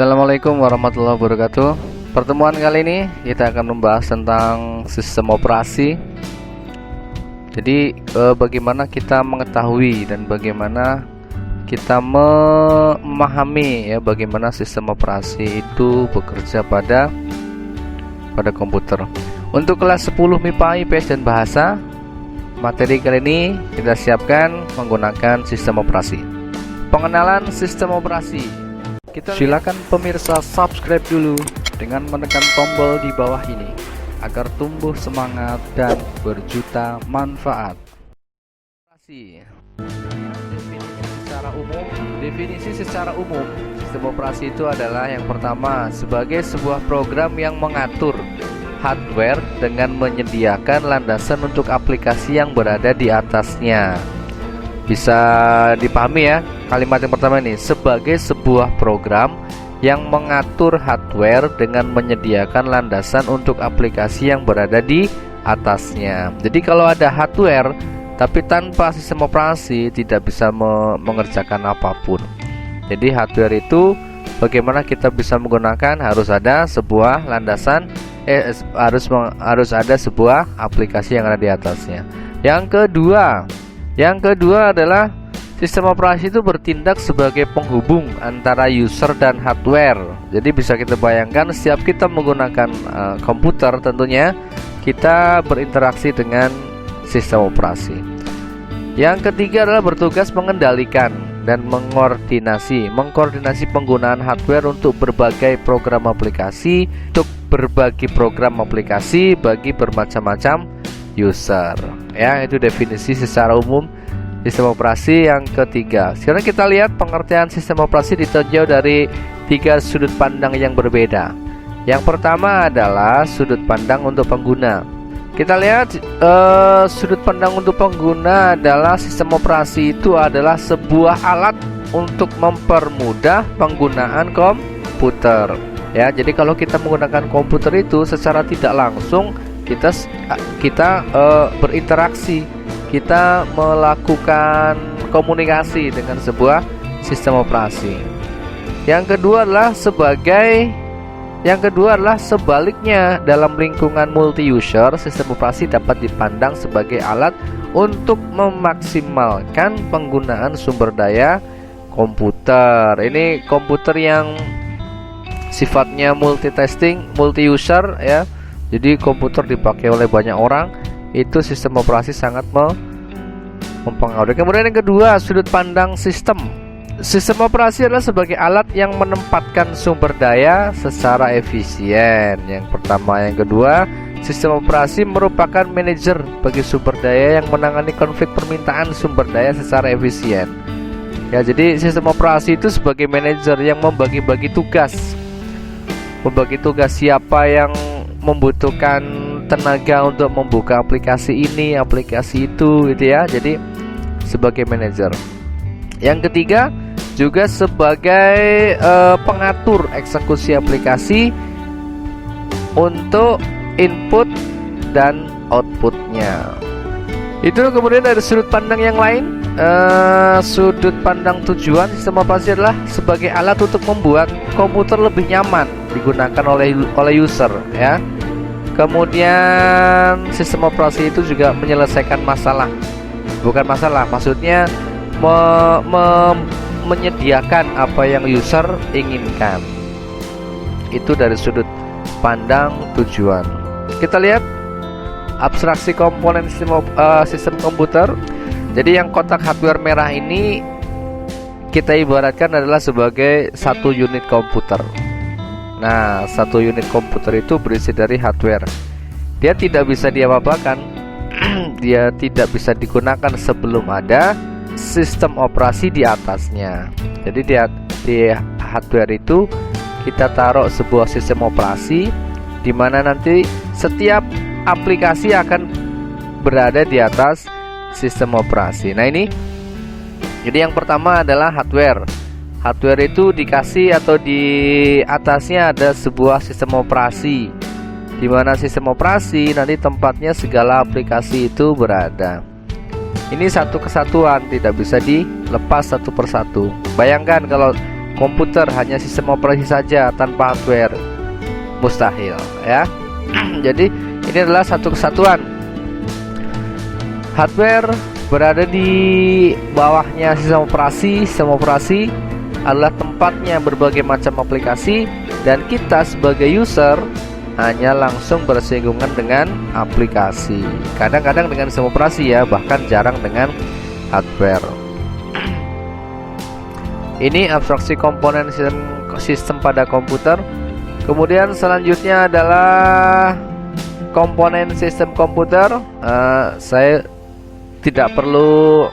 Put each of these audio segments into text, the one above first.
Assalamualaikum warahmatullahi wabarakatuh. Pertemuan kali ini kita akan membahas tentang sistem operasi. Jadi bagaimana kita mengetahui dan bagaimana kita memahami ya bagaimana sistem operasi itu bekerja pada komputer. Untuk kelas 10 MIPA, IPS dan Bahasa, materi kali ini kita siapkan menggunakan sistem operasi. Pengenalan sistem operasi. Silakan pemirsa subscribe dulu dengan menekan tombol di bawah ini agar tumbuh semangat dan berjuta manfaat. Definisi secara umum, sistem operasi itu adalah yang pertama sebagai sebuah program yang mengatur hardware dengan menyediakan landasan untuk aplikasi yang berada di atasnya. Bisa dipahami ya kalimat yang pertama ini, sebagai sebuah program yang mengatur hardware dengan menyediakan landasan untuk aplikasi yang berada di atasnya. Jadi kalau ada hardware tapi tanpa sistem operasi tidak bisa mengerjakan apapun. Jadi hardware itu bagaimana kita bisa menggunakan, harus ada sebuah landasan, harus ada sebuah aplikasi yang ada di atasnya. Yang kedua adalah sistem operasi itu bertindak sebagai penghubung antara user dan hardware. Jadi bisa kita bayangkan setiap kita menggunakan komputer, tentunya kita berinteraksi dengan sistem operasi. Yang ketiga adalah bertugas mengendalikan dan mengkoordinasi penggunaan hardware untuk berbagai program aplikasi, bagi bermacam-macam user. Ya, itu definisi secara umum sistem operasi yang ketiga. Sekarang kita lihat pengertian sistem operasi ditinjau dari 3 sudut pandang yang berbeda. Yang pertama adalah sudut pandang untuk pengguna. Kita lihat sudut pandang untuk pengguna adalah sistem operasi itu adalah sebuah alat untuk mempermudah penggunaan komputer. Ya, jadi kalau kita menggunakan komputer itu secara tidak langsung kita berinteraksi, kita melakukan komunikasi dengan sebuah sistem operasi. Yang kedua adalah sebaliknya, dalam lingkungan multi-user, sistem operasi dapat dipandang sebagai alat untuk memaksimalkan penggunaan sumber daya komputer. Ini komputer yang sifatnya multi-user ya. Jadi komputer dipakai oleh banyak orang, itu sistem operasi sangat mempengaruhi. Kemudian yang kedua, sudut pandang sistem. Sistem operasi adalah sebagai alat yang menempatkan sumber daya secara efisien. Yang pertama, yang kedua, sistem operasi merupakan manajer bagi sumber daya yang menangani konflik permintaan sumber daya secara efisien. Ya, jadi sistem operasi itu sebagai manajer yang membagi-bagi tugas. Siapa yang membutuhkan tenaga untuk membuka aplikasi ini, aplikasi itu gitu ya. Jadi sebagai manajer. Yang ketiga juga sebagai pengatur eksekusi aplikasi untuk input dan outputnya. Itu kemudian dari sudut pandang yang lain, sudut pandang tujuan, sistem operasi adalah sebagai alat untuk membuat komputer lebih nyaman digunakan oleh user ya. Kemudian sistem operasi itu juga menyelesaikan masalah, maksudnya menyediakan apa yang user inginkan. Itu dari sudut pandang tujuan. Kita lihat abstraksi komponen sistem komputer. Jadi yang kotak hardware merah ini kita ibaratkan adalah sebagai satu unit komputer. Nah, satu unit komputer itu berisi dari hardware. Dia tidak bisa diapa-apakan, dia tidak bisa digunakan sebelum ada sistem operasi di atasnya. Jadi di hardware itu kita taruh sebuah sistem operasi, di mana nanti setiap aplikasi akan berada di atas sistem operasi. Nah ini, jadi yang pertama adalah hardware. Hardware itu dikasih atau di atasnya ada sebuah sistem operasi, di mana sistem operasi nanti tempatnya segala aplikasi itu berada. Ini satu kesatuan, tidak bisa dilepas satu persatu. Bayangkan kalau komputer, hanya sistem operasi saja tanpa hardware. Mustahil ya. Jadi ini adalah satu kesatuan. Hardware berada di bawahnya sistem operasi. Sistem operasi adalah tempatnya berbagai macam aplikasi, dan kita sebagai user hanya langsung bersinggungan dengan aplikasi. Kadang-kadang dengan sistem operasi ya, bahkan jarang dengan hardware. Ini abstraksi komponen sistem pada komputer. Kemudian selanjutnya adalah komponen sistem komputer. Saya tidak perlu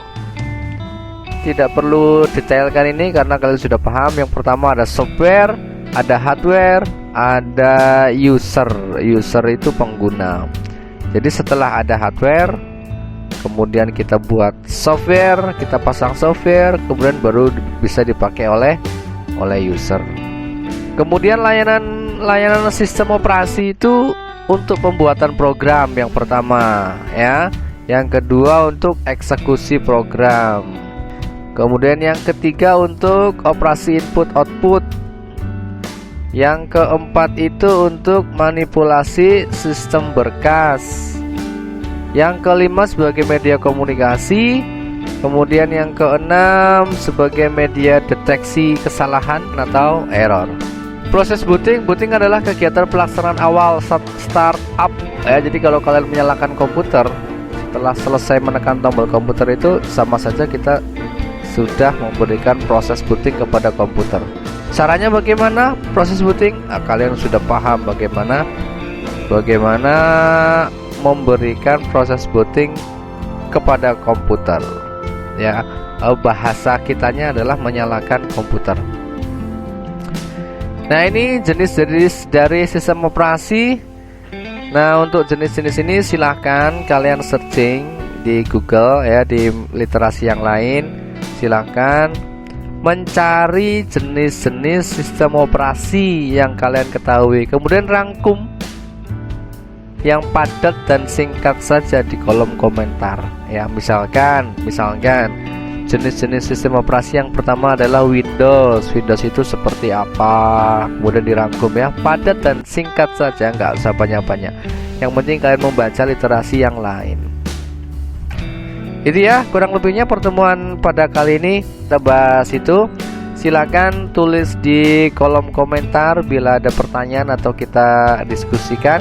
detailkan ini karena kalian sudah paham. Yang pertama ada software, ada hardware, ada user. User itu pengguna. Jadi setelah ada hardware, kemudian kita buat software, kita pasang software, kemudian baru bisa dipakai oleh user. Kemudian layanan sistem operasi itu untuk pembuatan program yang pertama ya. Yang kedua untuk eksekusi program. Kemudian yang ketiga untuk operasi input output. Yang keempat itu untuk manipulasi sistem berkas. Yang kelima sebagai media komunikasi. Kemudian yang keenam sebagai media deteksi kesalahan atau error. Proses booting adalah kegiatan pelaksanaan awal startup ya. Jadi kalau kalian menyalakan komputer, setelah selesai menekan tombol komputer itu sama saja kita sudah memberikan proses booting kepada komputer. Caranya bagaimana proses booting? Kalian sudah paham bagaimana memberikan proses booting kepada komputer ya. Bahasa kitanya adalah menyalakan komputer. Nah, ini jenis-jenis dari sistem operasi. Nah, untuk jenis-jenis ini silahkan kalian searching di Google ya, di literasi yang lain. Silahkan mencari jenis-jenis sistem operasi yang kalian ketahui, kemudian rangkum yang padat dan singkat saja di kolom komentar ya. Misalkan jenis-jenis sistem operasi yang pertama adalah Windows itu seperti apa, kemudian dirangkum ya, padat dan singkat saja, nggak usah banyak-banyak. Yang penting kalian membaca literasi yang lain. Itu ya kurang lebihnya pertemuan pada kali ini kita bahas itu. Silakan tulis di kolom komentar bila ada pertanyaan atau kita diskusikan.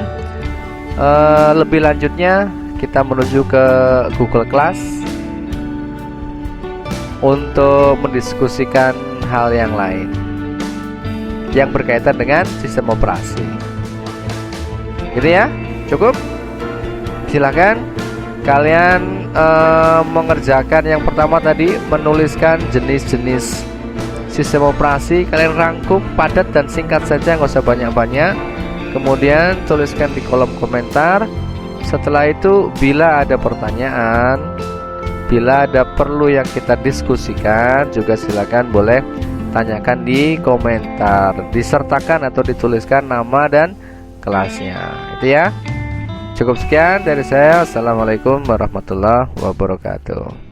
Lebih lanjutnya kita menuju ke Google Class untuk mendiskusikan hal yang lain yang berkaitan dengan sistem operasi. Gitu ya, cukup. Silakan kalian mengerjakan yang pertama tadi, menuliskan jenis-jenis sistem operasi. Kalian rangkum padat dan singkat saja, nggak usah banyak-banyak. Kemudian tuliskan di kolom komentar. Setelah itu bila ada pertanyaan, bila ada perlu yang kita diskusikan, juga silakan boleh tanyakan di komentar, disertakan atau dituliskan nama dan kelasnya. Itu ya. Cukup sekian dari saya. Assalamualaikum warahmatullahi wabarakatuh.